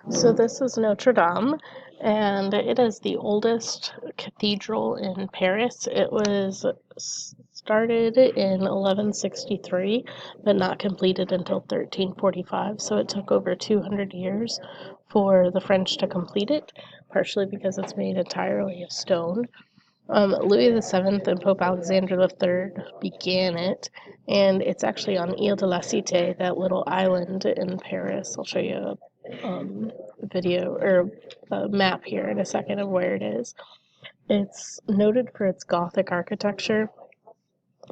So this is Notre Dame, and it is the oldest cathedral in Paris. It was started in 1163, but not completed until 1345. So it took over 200 years for the French to complete it, partially because it's made entirely of stone. Louis VII and Pope Alexander III began it, and it's actually on Ile de la Cité, that little island in Paris. I'll show you a video or a map here in a second of where it is. It's noted for its Gothic architecture,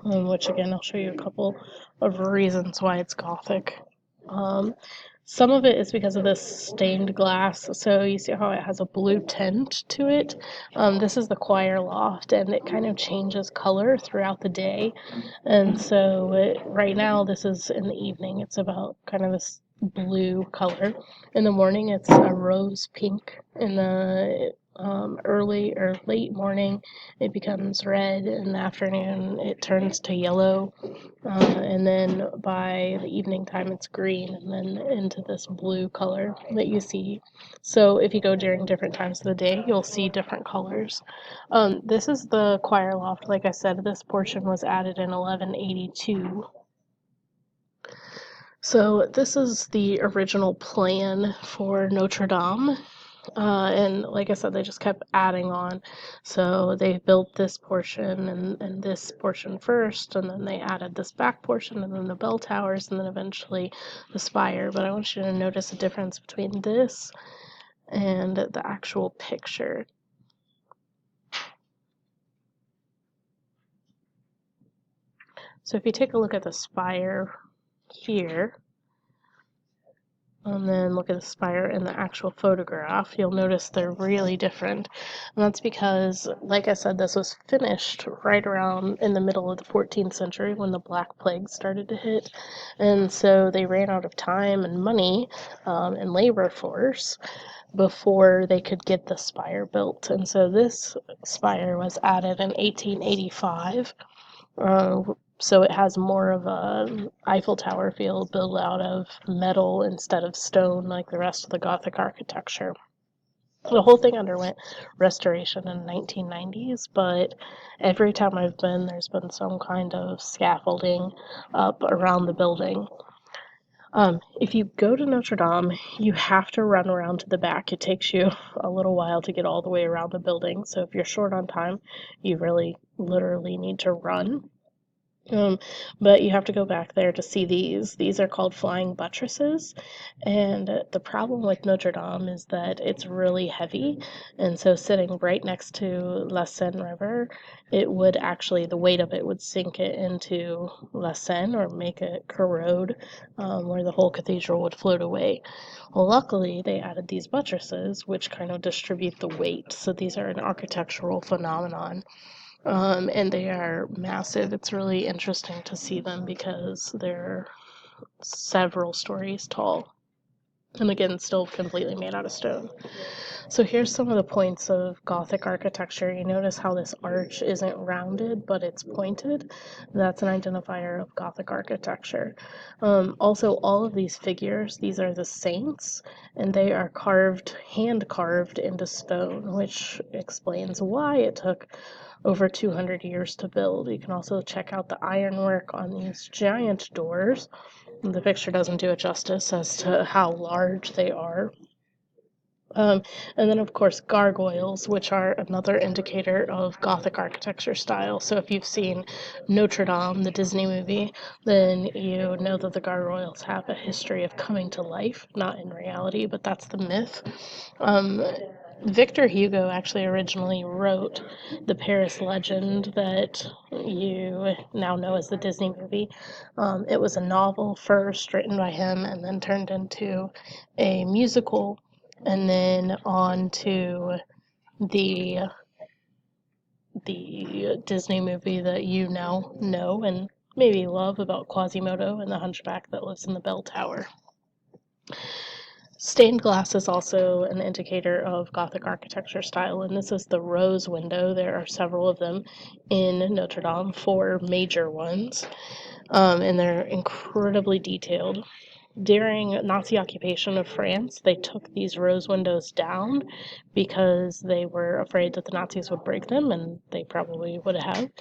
which again I'll show you a couple of reasons why it's Gothic. Um, some of it is because of this stained glass. So you see how it has a blue tint to it? This is the choir loft, and it kind of changes color throughout the day. And so right now, this is in the evening. It's about kind of this blue color. In the morning, it's a rose pink. In the early or late morning, it becomes red. In the afternoon, it turns to yellow. And then by the evening time it's green, and then into this blue color that you see. So if you go during different times of the day, you'll see different colors. This is the choir loft. Like I said, this portion was added in 1182. So this is the original plan for Notre Dame. And like I said, they just kept adding on. So they built this portion and this portion first, and then they added this back portion, and then the bell towers, and then eventually the spire. But I want you to notice a difference between this and the actual picture. So if you take a look at the spire here, and then look at the spire in the actual photograph, you'll notice they're really different. And that's because, like I said, this was finished right around in the middle of the 14th century when the Black Plague started to hit. And so they ran out of time and money and labor force before they could get the spire built. And so this spire was added in 1885. So it has more of a Eiffel Tower feel, built out of metal instead of stone like the rest of the Gothic architecture. The whole thing underwent restoration in the 1990s, but every time I've been, there's been some kind of scaffolding up around the building. If you go to Notre Dame, you have to run around to the back. It takes you a little while to get all the way around the building, so if you're short on time, you really literally need to run. Um, but you have to go back there to see these. These are called flying buttresses, and the problem with Notre Dame is that it's really heavy, and so sitting right next to La Seine River, it would actually, the weight of it would sink it into La Seine or make it corrode, where the whole cathedral would float away. Well, luckily, they added these buttresses, which kind of distribute the weight, so these are an architectural phenomenon. And they are massive. It's really interesting to see them because they're several stories tall. And again, still completely made out of stone. So here's some of the points of Gothic architecture. You notice how this arch isn't rounded, but it's pointed. That's an identifier of Gothic architecture. Also, all of these figures, these are the saints, and they are carved, hand carved into stone, which explains why it took over 200 years to build. You can also check out the ironwork on these giant doors. The picture doesn't do it justice as to how large they are. And then, of course, gargoyles, which are another indicator of Gothic architecture style. So if you've seen Notre Dame, the Disney movie, then you know that the gargoyles have a history of coming to life, not in reality, but that's the myth. Um, Victor Hugo actually originally wrote the Paris legend that you now know as the Disney movie. It was a novel first written by him and then turned into a musical, and then on to the Disney movie that you now know and maybe love, about Quasimodo and the hunchback that lives in the bell tower. Stained glass is also an indicator of Gothic architecture style, and this is the rose window. There are several of them in Notre Dame, four major ones, and they're incredibly detailed. During Nazi occupation of France, they took these rose windows down because they were afraid that the Nazis would break them, and they probably would have.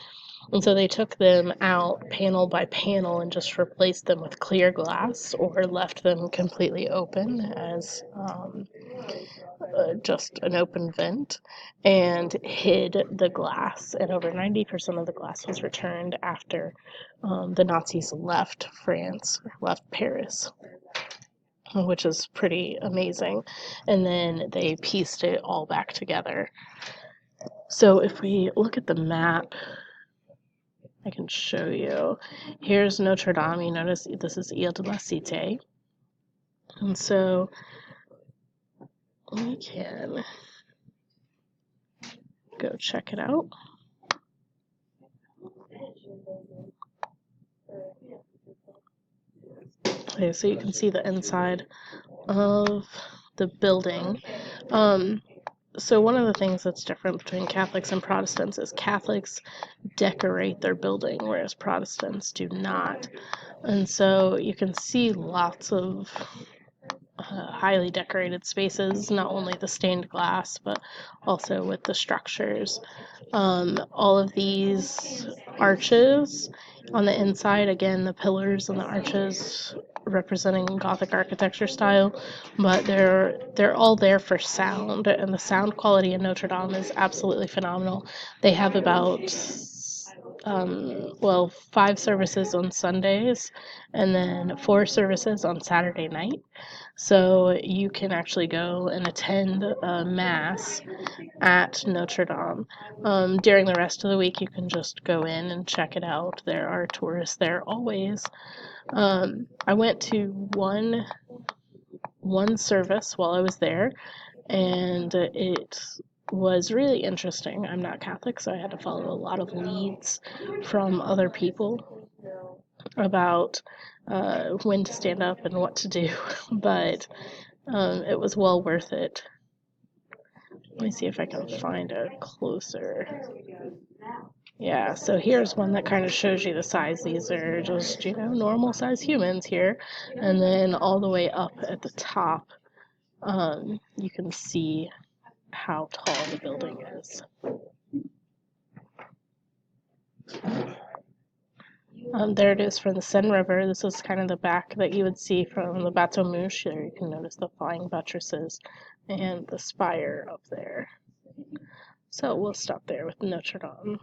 And so they took them out panel by panel and just replaced them with clear glass or left them completely open as just an open vent and hid the glass. And over 90% of the glass was returned after the Nazis left France, left Paris, which is pretty amazing. And then they pieced it all back together. So if we look at the map, I can show you. Here's Notre Dame. You notice this is Ile de la Cité. And so we can go check it out. Okay, so you can see the inside of the building. So one of the things that's different between Catholics and Protestants is Catholics decorate their building, whereas Protestants do not. And so you can see lots of highly decorated spaces, not only the stained glass, but also with the structures. All of these arches on the inside, again, the pillars and the arches representing Gothic architecture style, but they're all there for sound, and the sound quality in Notre Dame is absolutely phenomenal. They have about 5 services on Sundays and then 4 services on Saturday night. So you can actually go and attend a mass at Notre Dame. During the rest of the week, you can just go in and check it out. There are tourists there always. I went to one service while I was there, and it was really interesting. I'm not Catholic, so I had to follow a lot of leads from other people about when to stand up and what to do, but it was well worth it. Let me see if I can find a closer. Yeah, so here's one that kind of shows you the size. These are just, normal size humans here. And then all the way up at the top, you can see how tall the building is. There it is from the Seine River. This is kind of the back that you would see from the Bateau Mouche. There you can notice the flying buttresses and the spire up there. So we'll stop there with Notre Dame.